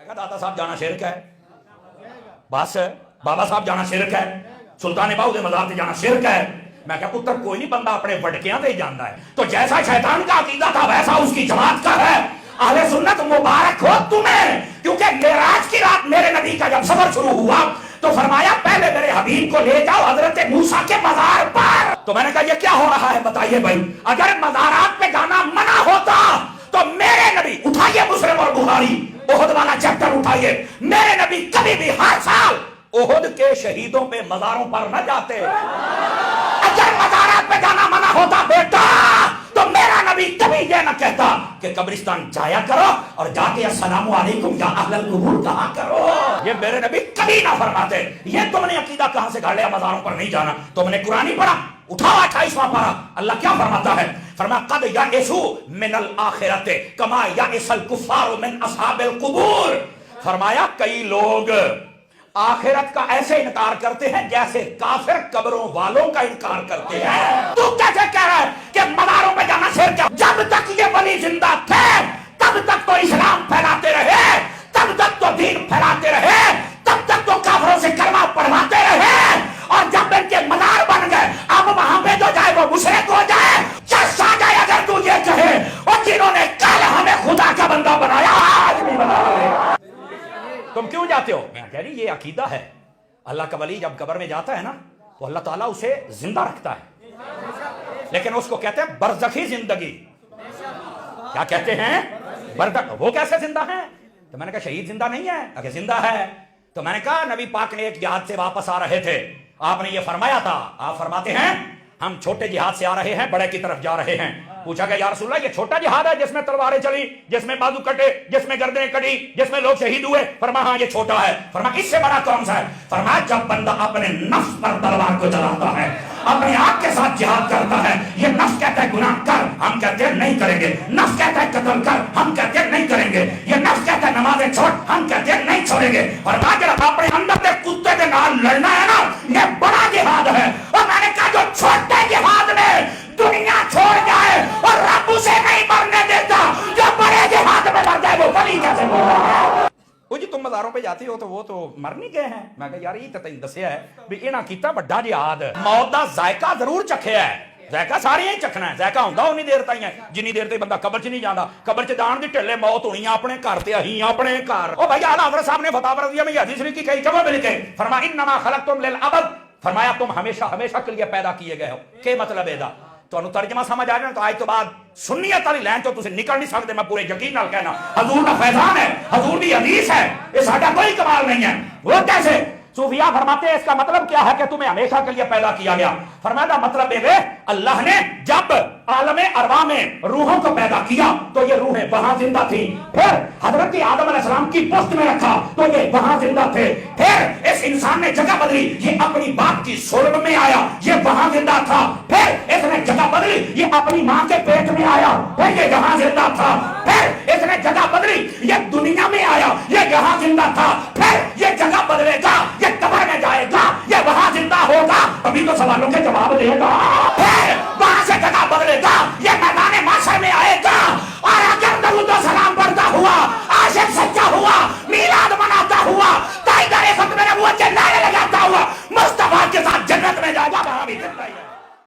کہا دادا صاحب جانا شرک ہے، بس بابا صاحب جانا شرک ہے، سلطان باؤ دے مزار تے جانا شرک ہے۔ میں کہا پتر کوئی نہیں بندہ اپنے وڈکیاں تے ہی جاندا ہے، تو جیسا شیطان کا عقیدہ تھا ویسا اس کی جماعت کا ہے۔ اہل سنت مبارک ہو تمہیں، کیونکہ معراج کی رات میرے نبی کا جب سفر شروع ہوا تو فرمایا پہلے میرے حبیب کو لے جاؤ حضرت موسیٰ کے مزار پر۔ تو میں نے کہا یہ کیا ہو رہا ہے بتائیے بھائی، اگر مزارات پہ جانا منع ہوتا تو میرے نبی، اٹھائیے مسلم اور بخاری احد والا چیپٹر اٹھائیے، میرے نبی کبھی بھی ہر سال احد کے شہیدوں پہ مزاروں پر نہ جاتے۔ اگر مزارات پہ جانا منع ہوتا بیٹا تو میرا نبی کبھی یہ نہ کہتا کہ قبرستان جایا کرو اور جا کے السلام علیکم یا اہل القبور کہا کرو۔ یہ میرے نبی کبھی نہ فرماتے۔ یہ تم نے عقیدہ کہاں سے گھڑ لیا مزاروں پر نہیں جانا؟ تم نے قرآن ہی پڑھا، اٹھاؤ 28واں پارہ، اللہ کیا فرماتا ہے؟ فرمایا قد یئسوا من الآخرۃ کما یئس الکفار من اصحاب القبور۔ فرمایا کئی لوگ آخرت کا ایسے انکار کرتے ہیں جیسے کافر قبروں والوں کا انکار کرتے ہیں۔ تو کیسے کہہ رہا ہے کہ مزاروں پہ جانا شرک ہے؟ جب تک یہ ولی زندہ تھے تب تک تو اسلام پھیلاتے رہے، تب تک تو دین پھیلاتے رہے، تب تک تو کافروں سے کلمہ پڑھواتے رہے، اور جب ان کے مزار بن گئے اب وہاں پہ جو جائے وہ مشرک ہو جائے، چس آ جائے اگر تو یہ کہے، اور جنہوں نے کل ہمیں خدا کا بندہ بنایا آج بھی بنا رہے، تم کیوں جاتے ہو؟ میں کہہ رہی یہ عقیدہ ہے۔ اللہ کا ولی جب قبر میں جاتا ہے نا تو اللہ تعالیٰ اسے زندہ رکھتا ہے، لیکن اس کو کہتے ہیں برزخی زندگی۔ کیا کہتے ہیں؟ برزخ۔ وہ کیسے زندہ ہے؟ تو میں نے کہا شہید زندہ نہیں ہے، اگر زندہ ہے تو میں نے کہا نبی پاک نے ایک جہاد سے واپس آ رہے تھے، آپ نے یہ فرمایا تھا، آپ فرماتے ہیں ہم چھوٹے جہاد سے آ رہے ہیں بڑے کی طرف جا رہے ہیں۔ پوچھا کہ یا رسول اللہ یہ چھوٹا جہاد ہے جس میں تلواریں چلی، جس میں بازو کٹے، جس میں گردنیں کٹی، جس میں لوگ شہید ہوئے؟ فرمایا ہاں یہ چھوٹا ہے۔ فرمایا اس سے بڑا کون سا ہے؟ فرمایا جب بندہ اپنے نفس پر تلوار کو چلاتا ہے، اپنے آپ کے ساتھ جہاد کرتا ہے، یہ نفس کہتا ہے گناہ کر، ہم کہتے ہیں نہیں کریں گے، نفس کہتا ہے قتل کر، ہم کہتے ہیں نہیں کریں گے، یہ نفس کہتا ہے نمازیں چھوڑ، ہم کہتے ہیں نہیں چھوڑیں گے۔ فرمایا جب اپنے اندر کے کتے کے نال لڑنا ہے نا یہ بڑا جہاد ہے۔ اور میں نے کہا جو چھوٹے جہاد میں دنیا چھوڑ جائے اور رب اسے نہیں مرنے دیتا، جو بڑے جہاد میں مر جائے وہ ولی کیسے بول رہا ہے؟ وہ جی تم مزاروں پہ جاتے ہو تو وہ تو مر نہیں گئے ہیں۔ میں کہا یار یہ تو تین دسیا ہے بھی انہاں کیتا بڑا جہاد، موت دا ذائقہ ضرور چکھیا ہے، ذائقہ سارے ہی چکھنا ہے، ذائقہ ہوندا اونی دیر تائیں ہے جنی دیر تے بندہ قبر چ نہیں جاندا۔ قبر چ جان دی ٹھلے موت ہونی اپنے گھر تے اہیں اپنے گھر۔ او بھائی اعلی حضرت صاحب نے فتاوی رضیہ میں یہ حدیث لکھی کئی جگہوں پہ لکھے، فرمایا انما خلقتم للابد، فرمایا تم ہمیشہ ہمیشہ کے لیے پیدا کیے گئے ہو۔ کیا مطلب ہے دا؟ تو ترجمہ سمجھ آ جائے تو آج تو بعد سنیت والی لائن تو تسی نکل نہیں سکتے، میں پورے یقین نال کہنا حضور کا فیضان ہے، حضور کی حدیث ہے، یہ ساڈا کوئی کمال نہیں ہے۔ وہ کیسے؟ صوفیاء فرماتے ہیں اس کا مطلب کیا ہے کہ تمہیں ہمیشہ کے لیے پیدا کیا گیا؟ فرمایا مطلب یہ اللہ نے جب عالم ارواح میں روحوں کو پیدا کیا تو یہ روحیں وہاں زندہ تھیں، پھر حضرت آدم علیہ السلام کی پشت میں رکھا تو یہ وہاں زندہ تھے، پھر اس انسان نے جگہ بدلی، یہ اپنی باپ کی صلب میں آیا، یہ وہاں زندہ تھا، پھر اس نے جگہ بدلی، یہ اپنی ماں کے پیٹ میں آیا، پھر یہ یہاں زندہ تھا، پھر اس نے جگہ بدلی، یہ دنیا میں آیا، یہ یہاں زندہ تھا، پھر یہ جگہ بدلے گا، یہ قبر میں جائے گا، یہ وہاں زندہ ہوگا، ابھی تو سوالوں کے جواب دے گا۔